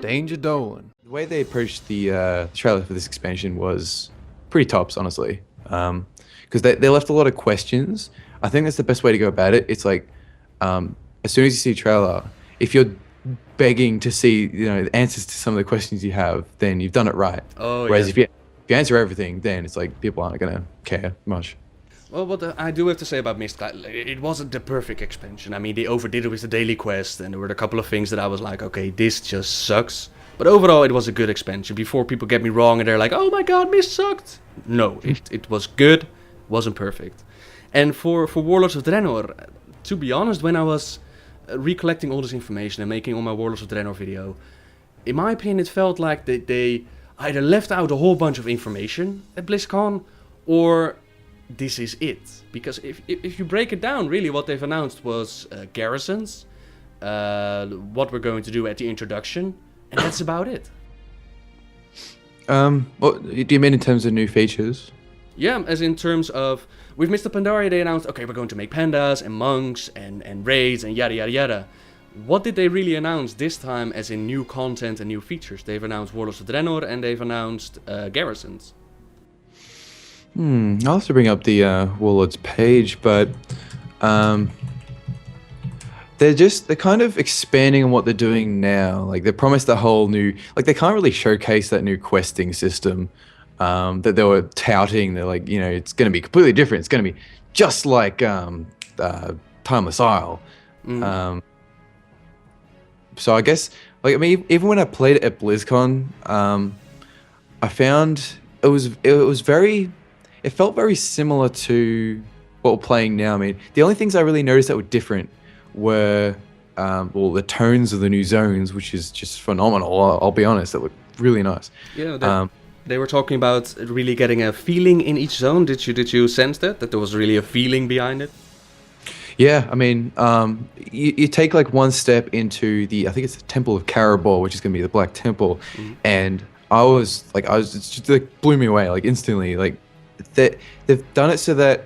Danger Dolan. The way they approached the trailer for this expansion was pretty tops, honestly. Because they left a lot of questions. I think that's the best way to go about it. It's like, as soon as you see a trailer, if you're begging to see, the answers to some of the questions you have, then you've done it right. Oh, Whereas yeah. if you answer everything, then it's like people aren't gonna care much. Well, what I do have to say about Mist, it wasn't the perfect expansion. I mean, they overdid it with the daily quest, and there were a couple of things that I was like, okay, this just sucks. But overall, it was a good expansion. Before people get me wrong and they're like, oh my god, Mist sucked. No, it was good, wasn't perfect. And for Warlords of Draenor, to be honest, when I was recollecting all this information and making all my Warlords of Draenor video, in my opinion, it felt like they either left out a whole bunch of information at BlizzCon, or this is it. Because if you break it down, really what they've announced was garrisons, what we're going to do at the introduction, and that's about it. What do you mean in terms of new features? Yeah, as in terms of, with Mr. Pandaria they announced, okay, we're going to make pandas and monks and raids and yada yada yada. What did they really announce this time as in new content and new features? They've announced Warlords of Draenor and they've announced garrisons. I'll have to bring up the Warlords page, but they're kind of expanding on what they're doing now. Like they promised a whole new, like they can't really showcase that new questing system that they were touting. They're like, it's going to be completely different. It's going to be just like Timeless Isle. So I guess, even when I played it at BlizzCon, I found it felt very similar to what we're playing now. I mean, the only things I really noticed that were different were, the tones of the new zones, which is just phenomenal. I'll be honest, that looked really nice. Yeah, they were talking about really getting a feeling in each zone. Did you sense that there was really a feeling behind it? Yeah, I mean, you take like one step into I think it's the Temple of Karabor, which is going to be the Black Temple, and it just like blew me away, like instantly. Like they've done it so that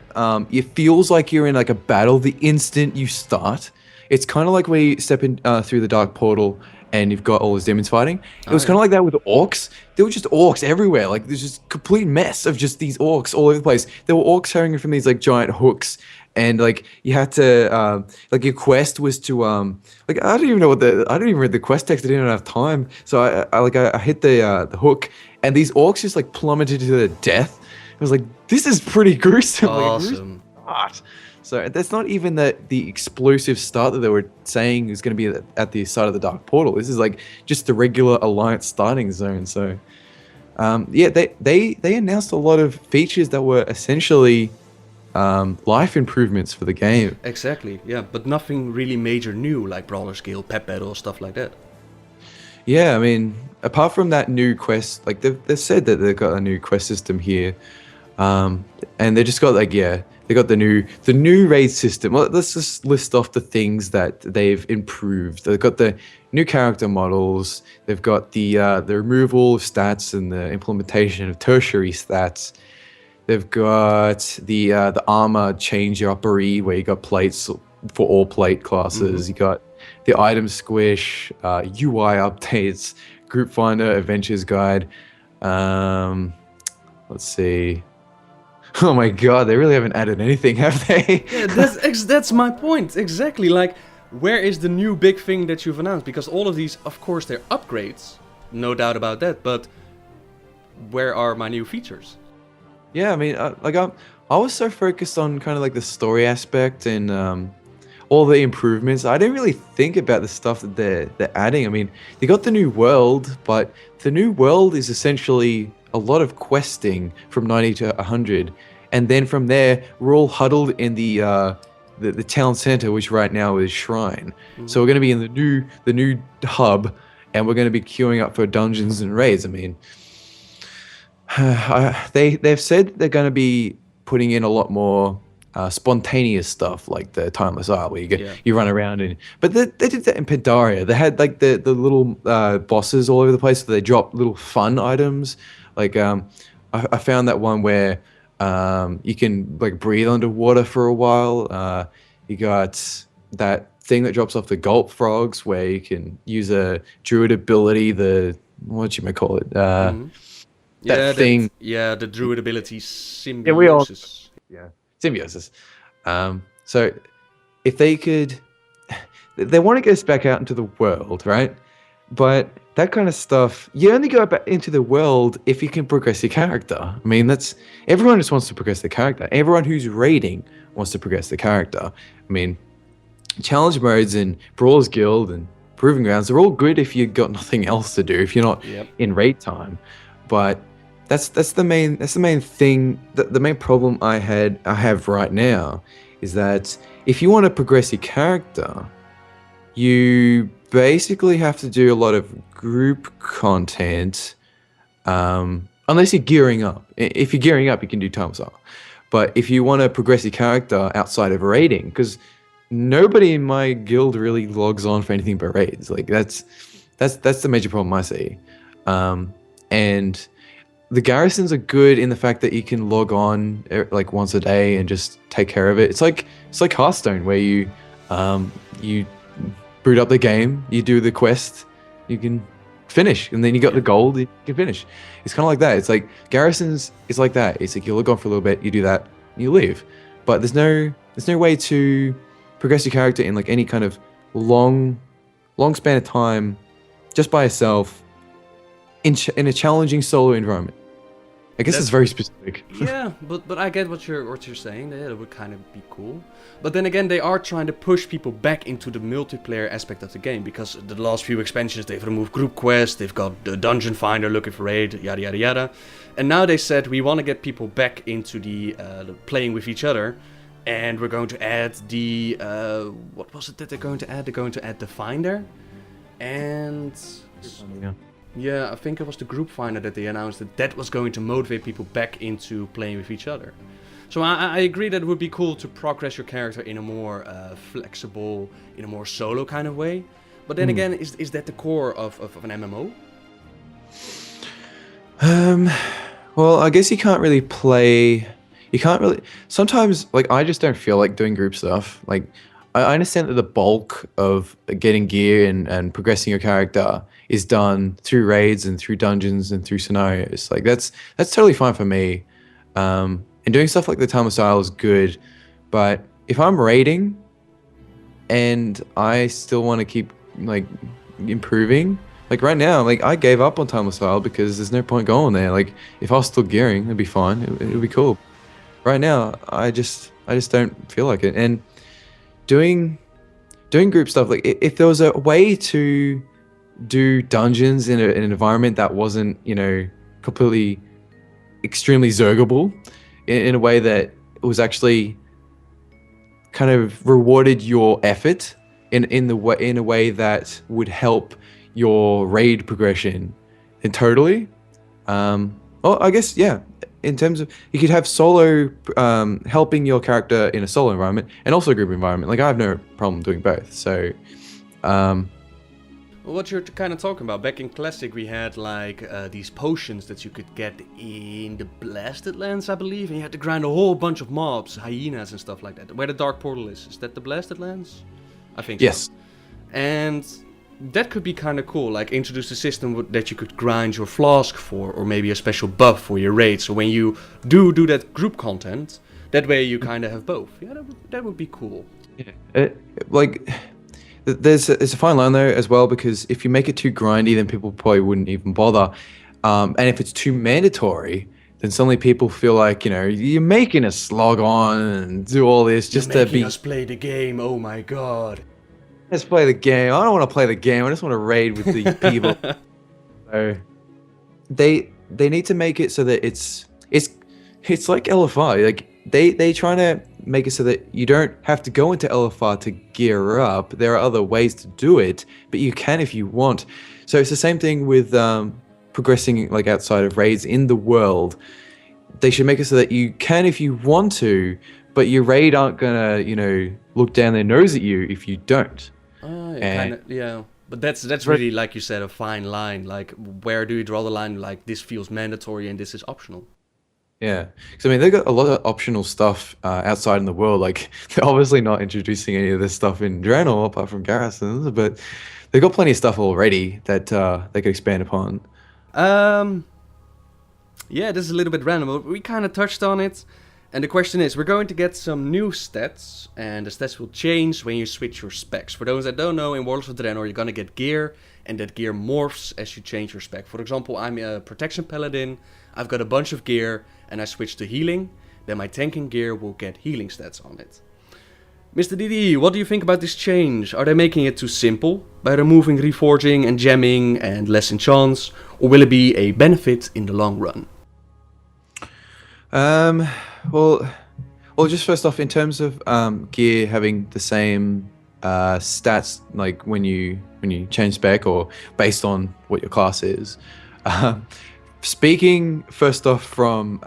it feels like you're in like a battle the instant you start. It's kind of like when you step in through the Dark Portal and you've got all those demons fighting. It was kind of like that with orcs. There were just orcs everywhere. Like there's just complete mess of just these orcs all over the place. There were orcs hanging from these like giant hooks. And like you had to your quest was to I don't even read the quest text. I didn't have time, so I hit the hook, and these orcs just like plummeted to their death. I was like, this is pretty gruesome. Awesome. So that's not even the explosive start that they were saying is going to be at the side of the Dark Portal. This is like just the regular Alliance starting zone. So they announced a lot of features that were essentially life improvements for the game. Exactly, yeah, but nothing really major new, like Brawler Skill, Pet Battle, stuff like that. Yeah, I mean, apart from that new quest, like they've said that they've got a new quest system here, and they just got they got the new raid system. Well, let's just list off the things that they've improved. They've got the new character models. They've got the removal of stats and the implementation of tertiary stats. They've got the armor change-uppery, where you got plates for all plate classes. You got the item squish, UI updates, group finder, adventures guide. Let's see. Oh my god, they really haven't added anything, have they? Yeah, that's my point, exactly. Like, where is the new big thing that you've announced? Because all of these, of course, they're upgrades, no doubt about that, but where are my new features? Yeah, I mean, I was so focused on kind of like the story aspect and all the improvements. I didn't really think about the stuff that they're adding. I mean, they got the new world, but the new world is essentially a lot of questing from 90 to 100, and then from there we're all huddled in the town center, which right now is Shrine. So we're going to be in the new hub, and we're going to be queuing up for dungeons and raids. I mean, they've said they're going to be putting in a lot more spontaneous stuff, like the Timeless Isle, where you run around but they did that in Pandaria. They had like the little bosses all over the place, so they dropped little fun items. Like I found that one where you can like breathe underwater for a while. You got that thing that drops off the gulp frogs, where you can use a druid ability, the what you may call it, that thing. The druid ability Yeah, we all symbiosis. yeah symbiosis. So if they could, they want to get us back out into the world, right? But that kind of stuff, you only go back into the world if you can progress your character. I mean, that's everyone just wants to progress their character. Everyone who's raiding wants to progress their character. I mean, challenge modes and Brawlers Guild and Proving Grounds, they're all good if you've got nothing else to do, if you're not in raid time. But that's the main thing. The main problem I have right now is that if you want to progress your character, you basically have to do a lot of group content, unless you're gearing up. If you're gearing up, you can do time style. But if you want to progress your character outside of raiding, because nobody in my guild really logs on for anything but raids. Like that's the major problem I see. And the garrisons are good in the fact that you can log on like once a day and just take care of it. It's like Hearthstone, where you boot up the game, you do the quest, you can finish, and then you got the gold, you can finish. It's kind of like that. It's like garrisons. It's like that. It's like you log on for a little bit, you do that, and you leave. But there's no way to progress your character in like any kind of long span of time, just by yourself, in a challenging solo environment. I guess it's very specific. Yeah, but I get what you're saying. That would kind of be cool. But then again, they are trying to push people back into the multiplayer aspect of the game, because the last few expansions they've removed group quests, they've got the dungeon finder looking for raid, yada yada yada, and now they said we want to get people back into the playing with each other, and we're going to add the what was it that they're going to add? They're going to add the finder, and yeah, I think it was the group finder that they announced that was going to motivate people back into playing with each other. So I agree that it would be cool to progress your character in a more flexible, in a more solo kind of way. But then again, is that the core of an MMO? Well, I guess you can't really play. You can't really. Sometimes, like, I just don't feel like doing group stuff. Like, I understand that the bulk of getting gear and progressing your character is done through raids and through dungeons and through scenarios. Like that's totally fine for me. And doing stuff like the Timeless Style is good, but if I'm raiding and I still want to keep like improving, like right now, like I gave up on Timeless Style because there's no point going there. Like if I was still gearing, it'd be fine. It'd be cool. Right now, I just don't feel like it. And doing group stuff, like if there was a way to do dungeons in an environment that wasn't, completely extremely zergable, in a way that it was actually kind of rewarded your effort in a way that would help your raid progression, and totally. Well, I guess yeah. In terms of, you could have solo helping your character in a solo environment and also a group environment. Like I have no problem doing both. So, what you're kind of talking about, back in Classic we had like these potions that you could get in the Blasted Lands, I believe, and you had to grind a whole bunch of mobs, hyenas and stuff like that. Where the Dark Portal is that the Blasted Lands? I think yes. So. And that could be kind of cool, like introduce a system that you could grind your flask for, or maybe a special buff for your raid. So when you do that group content, that way you kind of have both. Yeah, that would be cool. Yeah, there's a fine line there as well, because if you make it too grindy, then people probably wouldn't even bother. And if it's too mandatory, then suddenly people feel like, you're making us log on and do all this just to be. Us play the game. Oh my god. Let's play the game. I don't want to play the game. I just want to raid with the people. So they need to make it so that it's like LFR. Like they trying to make it so that you don't have to go into LFR to gear up. There are other ways to do it, but you can if you want. So it's the same thing with progressing like outside of raids in the world. They should make it so that you can if you want to, but your raid aren't gonna look down their nose at you if you don't. Yeah. But that's really, like you said, a fine line. Like, where do you draw the line? Like, this feels mandatory and this is optional. Yeah, because I mean they got a lot of optional stuff outside in the world. Like they're obviously not introducing any of this stuff in Draenor apart from garrisons, but they got plenty of stuff already that they could expand upon. Um, yeah, this is a little bit random, but we kind of touched on it. And the question is, we're going to get some new stats, and the stats will change when you switch your specs. For those that don't know, in World of Draenor, you're going to get gear, and that gear morphs as you change your spec. For example, I'm a protection paladin, I've got a bunch of gear, and I switch to healing, then my tanking gear will get healing stats on it. Mr. DD, what do you think about this change? Are they making it too simple by removing reforging and gemming and less enchants, or will it be a benefit in the long run? Well, just first off, in terms of gear having the same stats, like when you change spec or based on what your class is. Speaking first off from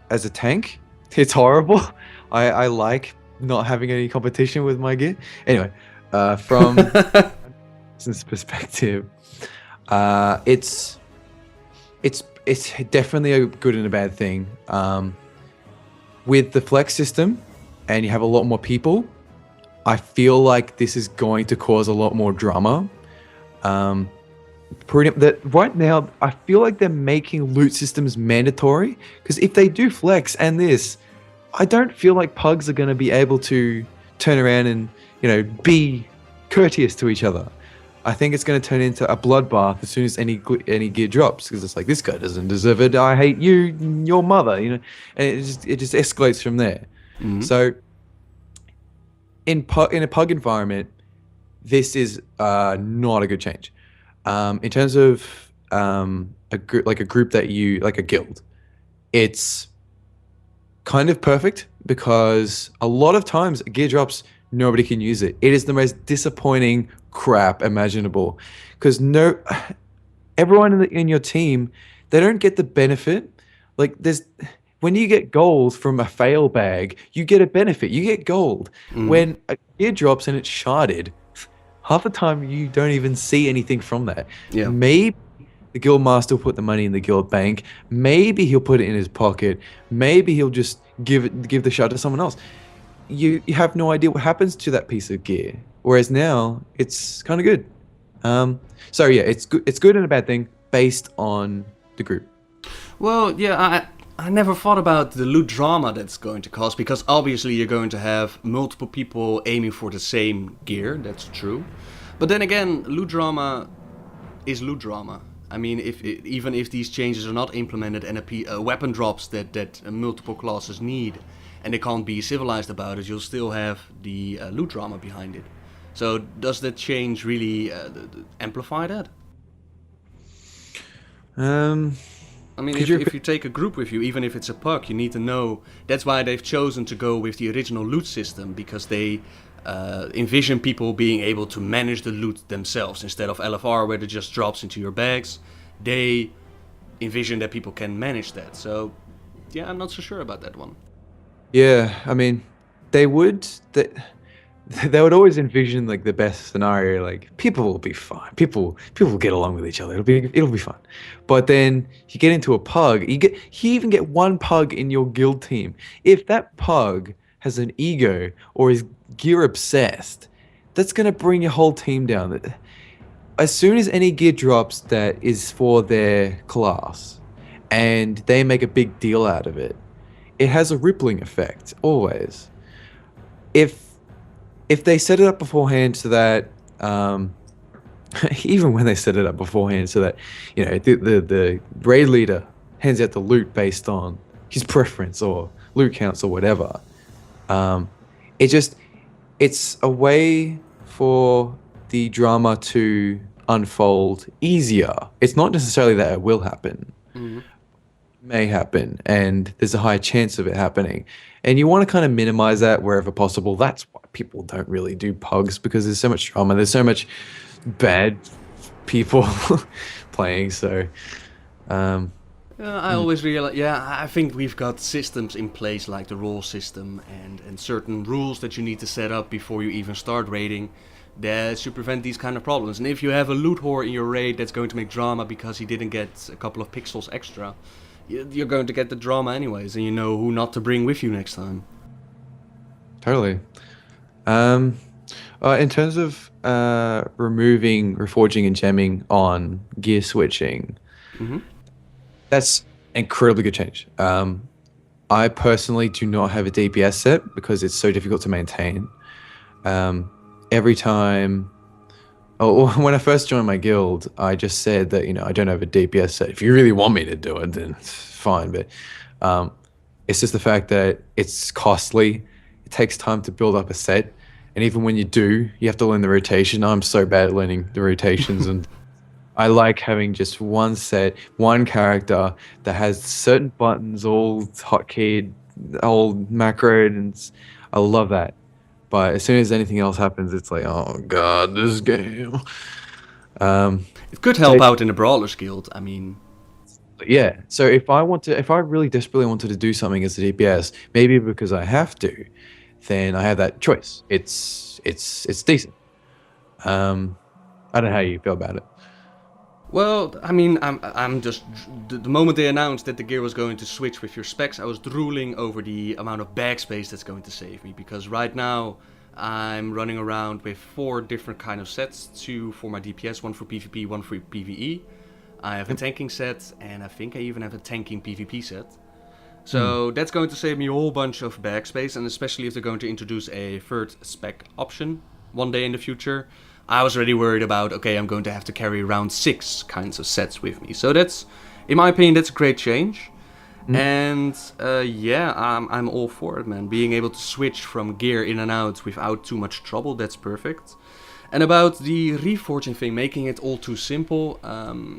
as a tank, it's horrible. I like not having any competition with my gear. Anyway, from this perspective, it's definitely a good and a bad thing. With the flex system, and you have a lot more people, I feel like this is going to cause a lot more drama. Right now, I feel like they're making loot systems mandatory, because if they do flex and this, I don't feel like pugs are going to be able to turn around and, be courteous to each other. I think it's going to turn into a bloodbath as soon as any gear drops, because it's like, this guy doesn't deserve it. I hate you, your mother, and it just escalates from there. Mm-hmm. So in a pug environment, this is not a good change. In terms of a group that like a guild, it's kind of perfect, because a lot of times gear drops, nobody can use it. It is the most disappointing crap imaginable, because everyone in your team, they don't get the benefit. Like when you get gold from a fail bag, you get a benefit, you get gold. When a gear drops and it's sharded, half the time you don't even see anything from that. Yeah. Maybe the guild master will put the money in the guild bank, maybe he'll put it in his pocket, maybe he'll just give the shard to someone else. You have no idea what happens to that piece of gear. Whereas now, it's kind of good. So yeah, it's good and a bad thing based on the group. Well, yeah, I never thought about the loot drama that's going to cause, because obviously you're going to have multiple people aiming for the same gear, that's true. But then again, loot drama is loot drama. I mean, even if these changes are not implemented and a weapon drops that multiple classes need, and they can't be civilized about it, you'll still have the loot drama behind it. So does that change really amplify that? I mean, if you take a group with you, even if it's a pug, you need to know. That's why they've chosen to go with the original loot system, because they envision people being able to manage the loot themselves instead of LFR, where it just drops into your bags. They envision that people can manage that. So, yeah, I'm not so sure about that one. Yeah, I mean, they would always envision like the best scenario, like people will be fine, people will get along with each other, it'll be fun. But then you get into a pug, you even get one pug in your guild team. If that pug has an ego or is gear obsessed, that's gonna bring your whole team down. As soon as any gear drops that is for their class, and they make a big deal out of it, it has a rippling effect, always. If they set it up beforehand so that, even when they set it up beforehand so that, the raid leader hands out the loot based on his preference or loot counts or whatever, it's a way for the drama to unfold easier. It's not necessarily that it will happen. Mm-hmm. May happen, and there's a high chance of it happening, and you want to kind of minimize that wherever possible. That's why people don't really do pugs, because there's so much drama, there's so much bad people playing. So I always realize, I think we've got systems in place like the roll system and certain rules that you need to set up before you even start raiding that should prevent these kind of problems. And if you have a loot whore in your raid that's going to make drama because he didn't get a couple of pixels extra, you're going to get the drama anyways, and you know who not to bring with you next time. Totally. In terms of removing reforging and gemming on gear switching, that's an incredibly good change. I personally do not have a DPS set because it's so difficult to maintain. Every time, when I first joined my guild, I just said that, I don't have a DPS set. If you really want me to do it, then it's fine. But it's just the fact that it's costly. It takes time to build up a set. And even when you do, you have to learn the rotation. I'm so bad at learning the rotations. And I like having just one set, one character that has certain buttons, all hotkeyed, all macroed, and I love that. But as soon as anything else happens, it's like, oh god, this game. It could help out in the Brawlers Guild. I mean, yeah. So if I really desperately wanted to do something as a DPS, maybe because I have to, then I have that choice. It's decent. I don't know how you feel about it. Well, I mean, I'm just the moment they announced that the gear was going to switch with your specs, I was drooling over the amount of bag space that's going to save me, because right now I'm running around with 4 different kind of sets, 2 for my DPS, 1 for PvP, 1 for PvE. I have a tanking set, and I think I even have a tanking PvP set. So that's going to save me a whole bunch of bag space, and especially if they're going to introduce a third spec option one day in the future. I was already worried about, okay, I'm going to have to carry around 6 kinds of sets with me. So that's, in my opinion, that's a great change. And yeah, I'm all for it, man. Being able to switch from gear in and out without too much trouble, that's perfect. And about the reforging thing, making it all too simple,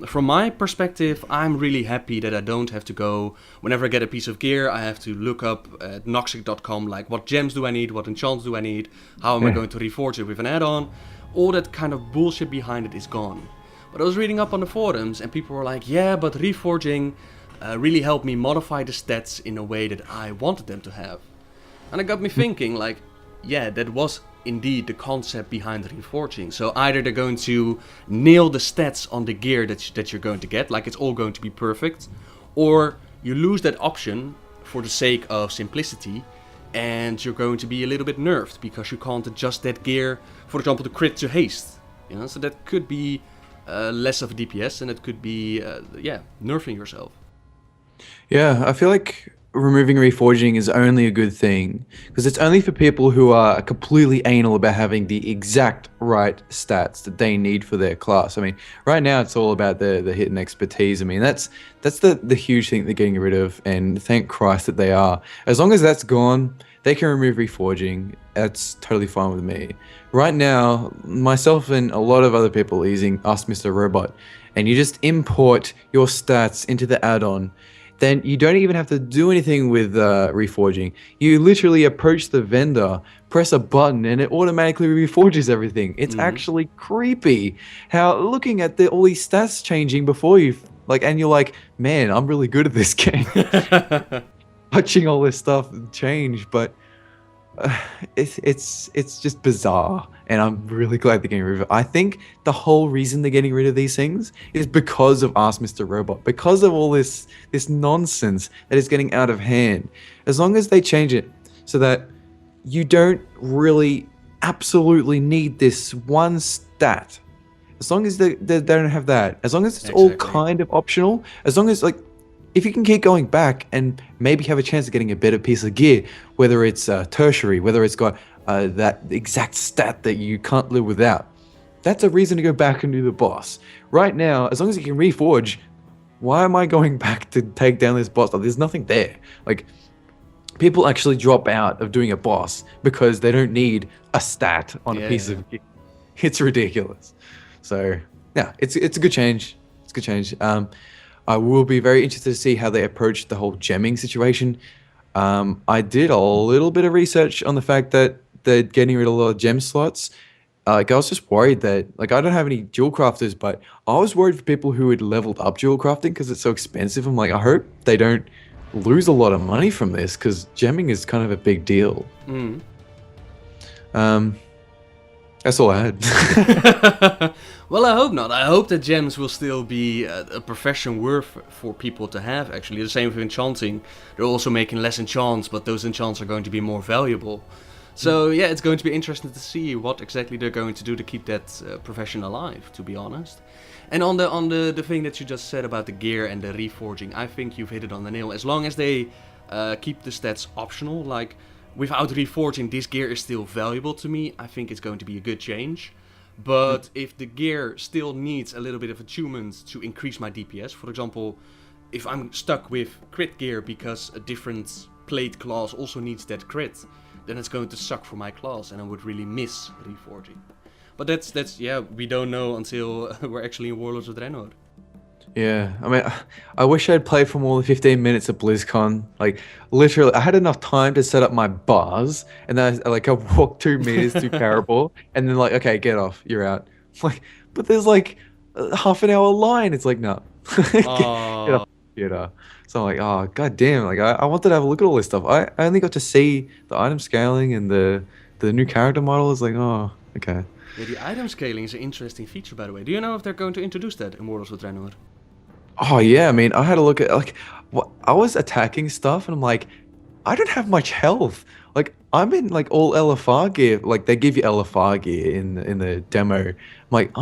from my perspective, I'm really happy that I don't have to go, whenever I get a piece of gear, I have to look up at noxic.com, like, what gems do I need, what enchants do I need, how am I going to reforge it with an add-on. All that kind of bullshit behind it is gone. But I was reading up on the forums, and people were like, yeah, but reforging really helped me modify the stats in a way that I wanted them to have. And it got me thinking, like, yeah, that was indeed the concept behind reforging. So either they're going to nail the stats on the gear that you're going to get, like it's all going to be perfect, or you lose that option for the sake of simplicity, and you're going to be a little bit nerfed because you can't adjust that gear, for example, to crit to haste. So that could be less of a DPS, and it could be, nerfing yourself. Yeah, I feel like removing reforging is only a good thing because it's only for people who are completely anal about having the exact right stats that they need for their class. I mean, right now it's all about the hit and expertise. I mean, that's the huge thing they're getting rid of, and thank Christ that they are. As long as that's gone, they can remove reforging. That's totally fine with me. Right now, myself and a lot of other people are using Ask Mr. Robot, and you just import your stats into the add-on. Then you don't even have to do anything with reforging. You literally approach the vendor, press a button, and it automatically reforges everything. It's actually creepy how looking at all these stats changing before you, and you're like, man, I'm really good at this game. Watching all this stuff change, but it's just bizarre, and I'm really glad they're getting rid of it. I think the whole reason they're getting rid of these things is because of Ask Mr. Robot, because of all this nonsense that is getting out of hand. As long as they change it so that you don't really absolutely need this one stat, as long as they don't have that, as long as it's all kind of optional, as long as if you can keep going back and maybe have a chance of getting a better piece of gear, whether it's tertiary, whether it's got that exact stat that you can't live without, that's a reason to go back and do the boss. Right now, as long as you can reforge, why am I going back to take down this boss? There's nothing there. People actually drop out of doing a boss because they don't need a stat on a piece of gear. It's ridiculous. So yeah, it's a good change. It's a good change. I will be very interested to see how they approach the whole gemming situation. I did a little bit of research on the fact that they're getting rid of a lot of gem slots. I was just worried that, I don't have any dual crafters, but I was worried for people who had leveled up dual crafting because it's so expensive. I'm like, I hope they don't lose a lot of money from this because gemming is kind of a big deal. That's all I had. Well, I hope not. I hope that gems will still be a profession worth for people to have, actually. The same with enchanting. They're also making less enchants, but those enchants are going to be more valuable. So, yeah, it's going to be interesting to see what exactly they're going to do to keep that profession alive, to be honest. And on the thing that you just said about the gear and the reforging, I think you've hit it on the nail. As long as they keep the stats optional, like, without reforging, this gear is still valuable to me, I think it's going to be a good change. But if the gear still needs a little bit of attunement to increase my DPS, for example, if I'm stuck with crit gear because a different plate class also needs that crit, then it's going to suck for my class and I would really miss reforging. But that's yeah, we don't know until we're actually in Warlords of Draenor. Yeah, I mean, I wish I'd played for more than 15 minutes at BlizzCon. Like, literally, I had enough time to set up my bars, and then I walked 2 meters to Caribou, and then like, okay, get off, you're out. Like, but there's like a half an hour line. It's like, no, get off the computer. So I'm like, oh god damn! Like, I wanted to have a look at all this stuff. I only got to see the item scaling and the new character model. It's like, oh, okay. Yeah, the item scaling is an interesting feature, by the way. Do you know if they're going to introduce that in Warlords of Draenor? Oh yeah, I mean, I had a look at like, I was attacking stuff, and I'm like, I don't have much health. Like, I'm in like all LFR gear. Like, they give you LFR gear in the demo. I'm like,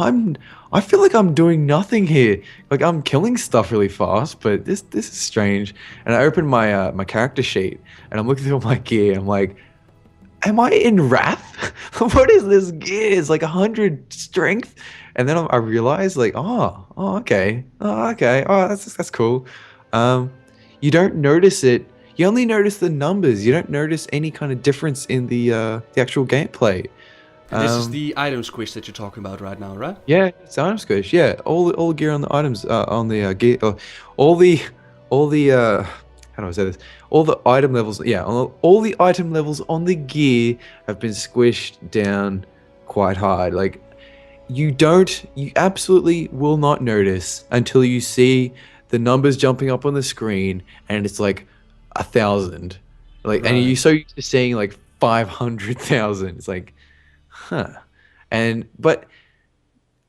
I feel like I'm doing nothing here. Like, I'm killing stuff really fast, but this is strange. And I opened my my character sheet, and I'm looking through my gear. I'm like, am I in Wrath? What is this gear? It's like 100 strength. And then I realized, like, okay, that's cool. You don't notice it. You only notice the numbers. You don't notice any kind of difference in the actual gameplay. This is the item squish that you're talking about right now, right? Yeah, it's item squish. Yeah, all the gear on the items on the gear, all the how do I say this? All the item levels. Yeah, all the item levels on the gear have been squished down quite hard. Like, you absolutely will not notice until you see the numbers jumping up on the screen and it's like 1,000. Like, right. And you're so used to seeing like 500,000. It's like, huh. But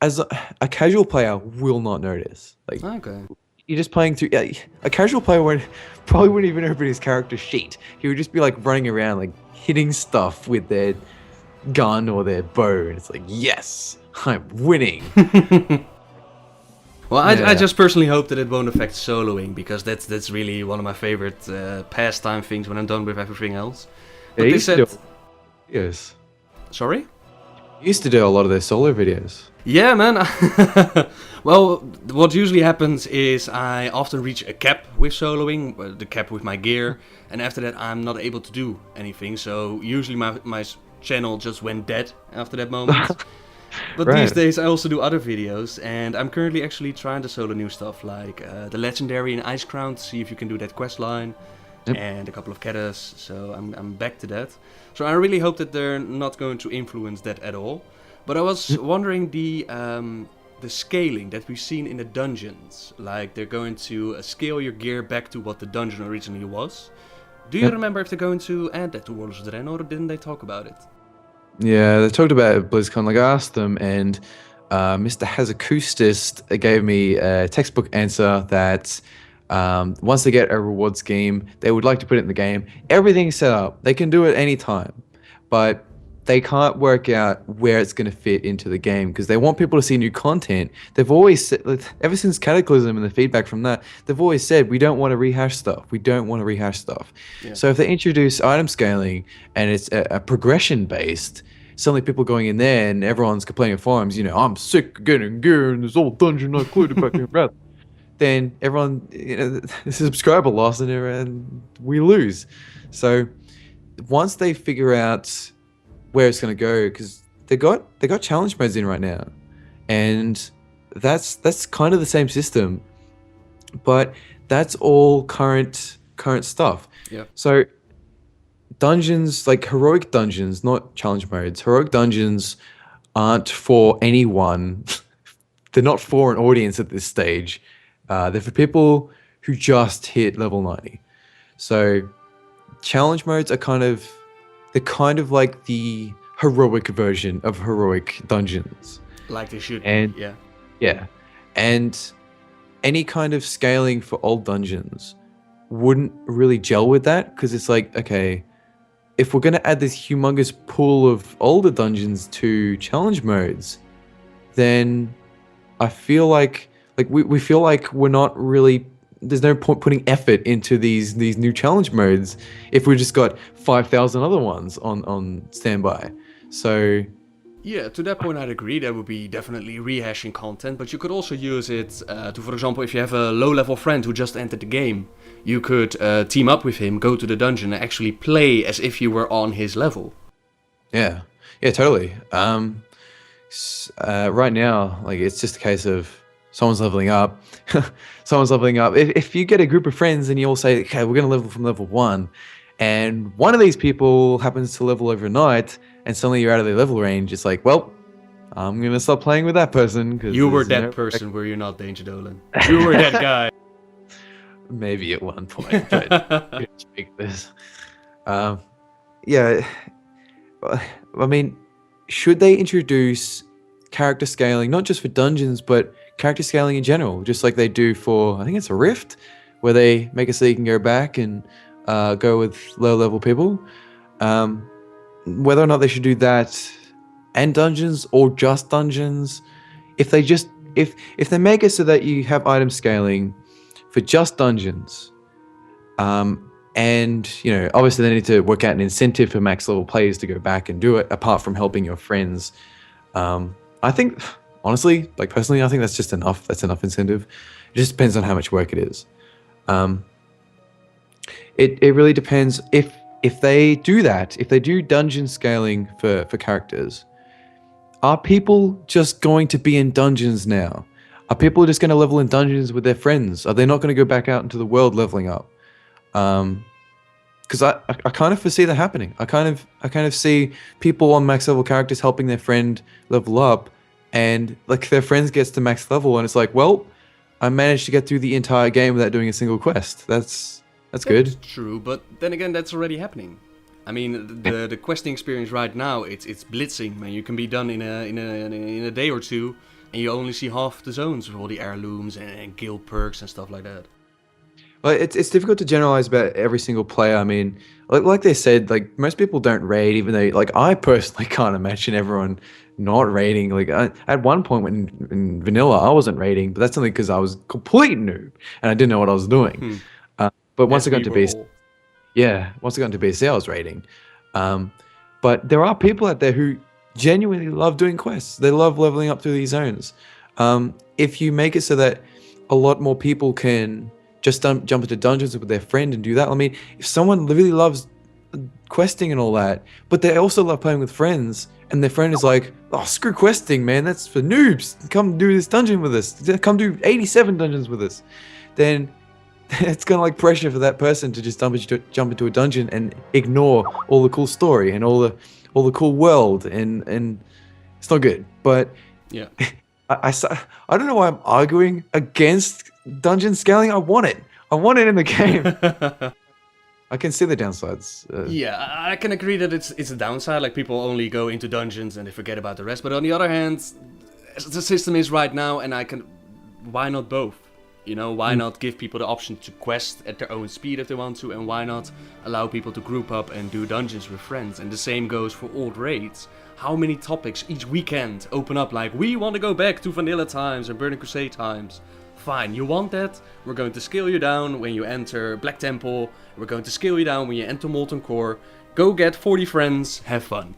as a casual player will not notice. Like, okay. You're just playing through. A casual player probably wouldn't even open his character sheet. He would just be like running around, like hitting stuff with their gun or their bow. And it's like, yes, I'm winning. Well, I just personally hope that it won't affect soloing, because that's really one of my favorite pastime things when I'm done with everything else. But they said, yes. Sorry? Used to do a lot of their solo videos. Yeah, man. Well, what usually happens is I often reach a cap with soloing, the cap with my gear, and after that I'm not able to do anything. So usually my channel just went dead after that moment. But right. These days I also do other videos, and I'm currently actually trying to solo new stuff like the Legendary and Ice Crown, to see if you can do that quest line, and a couple of Ketas, so I'm back to that. So I really hope that they're not going to influence that at all. But I was wondering the scaling that we've seen in the dungeons, like they're going to scale your gear back to what the dungeon originally was. Do you remember if they're going to add that to Worlds of Draenor, or didn't they talk about it? Yeah, they talked about it at BlizzCon. Like, I asked them, and Mr. Hazakoustist gave me a textbook answer that once they get a reward scheme, they would like to put it in the game. Everything's set up. They can do it anytime, but they can't work out where it's going to fit into the game, because they want people to see new content. They've always said, ever since Cataclysm and the feedback from that, they've always said, we don't want to rehash stuff. We don't want to rehash stuff. Yeah. So if they introduce item scaling and it's a progression based, suddenly people going in there and everyone's complaining in forums, I'm sick of getting gear in this old dungeon I included back in Wrath. Then everyone, the subscriber loss, and we lose. So once they figure out where it's going to go, because they got challenge modes in right now, and that's kind of the same system, but that's all current stuff. Yeah. So dungeons, like heroic dungeons, not challenge modes, heroic dungeons aren't for anyone. They're not for an audience at this stage. They're for people who just hit level 90. So challenge modes are kind of like the heroic version of heroic dungeons. Like they should. And Yeah. yeah, and any kind of scaling for old dungeons wouldn't really gel with that, because it's like, okay, if we're gonna add this humongous pool of older dungeons to challenge modes, then I feel like we feel like we're not really, there's no point putting effort into these new challenge modes if we just got 5,000 other ones on standby. So Yeah, to that point I'd agree. That would be definitely rehashing content, but you could also use it to, for example, if you have a low-level friend who just entered the game, you could team up with him, go to the dungeon, and actually play as if you were on his level. yeah, totally. Right now, like, it's just a case of someone's leveling up. Someone's leveling up. If you get a group of friends and you all say, okay, we're going to level from level 1, and one of these people happens to level overnight, and suddenly you're out of their level range, it's like, well, I'm going to stop playing with that person. Cause You were that person, were you not, Danger Dolan? You were that guy. Maybe at one point, but this. Yeah, I mean, should they introduce character scaling, not just for dungeons, but character scaling in general, just like they do for, I think it's a Rift, where they make it so you can go back and go with low-level people. Whether or not they should do that and dungeons or just dungeons, if they make it so that you have item scaling for just dungeons, and obviously they need to work out an incentive for max level players to go back and do it, apart from helping your friends. I think, honestly, like personally, I think that's just enough. That's enough incentive. It just depends on how much work it is. It really depends if they do that, if they do dungeon scaling for characters, are people just going to be in dungeons now? Are people just going to level in dungeons with their friends? Are they not going to go back out into the world leveling up? Because I kind of foresee that happening. I kind of see people on max level characters helping their friend level up, and like their friends gets to max level, and it's like, well, I managed to get through the entire game without doing a single quest. That's good. That's true, but then again, that's already happening. I mean, the questing experience right now, it's blitzing, man. You can be done in a day or two, and you only see half the zones with all the heirlooms and guild perks and stuff like that. Well, it's difficult to generalize about every single player. I mean, like they said, like most people don't raid, even though, like, I personally can't imagine everyone not raiding. Like at one point when in vanilla, I wasn't raiding, but that's only because I was a complete noob and I didn't know what I was doing. But once I got into BC, once I got into BC, I was raiding. But there are people out there who genuinely love doing quests. They love leveling up through these zones. If you make it so that a lot more people can just jump into dungeons with their friend and do that. I mean, if someone really loves questing and all that, but they also love playing with friends, and their friend is like, oh, screw questing, man, that's for noobs. Come do this dungeon with us. Come do 87 dungeons with us. Then it's kind of like pressure for that person to just jump into a dungeon and ignore all the cool story and all the cool world, and it's not good. But yeah, I don't know why I'm arguing against dungeon scaling. I want it in the game. I can see the downsides. Yeah, I can agree that it's a downside. Like, people only go into dungeons and they forget about the rest. But on the other hand, as the system is right now, and why not both? Why not give people the option to quest at their own speed if they want to, and why not allow people to group up and do dungeons with friends? And the same goes for old raids. How many topics each weekend open up like, we want to go back to vanilla times and Burning Crusade times? Fine, you want that? We're going to scale you down when you enter Black Temple. We're going to scale you down when you enter Molten Core. Go get 40 friends, have fun.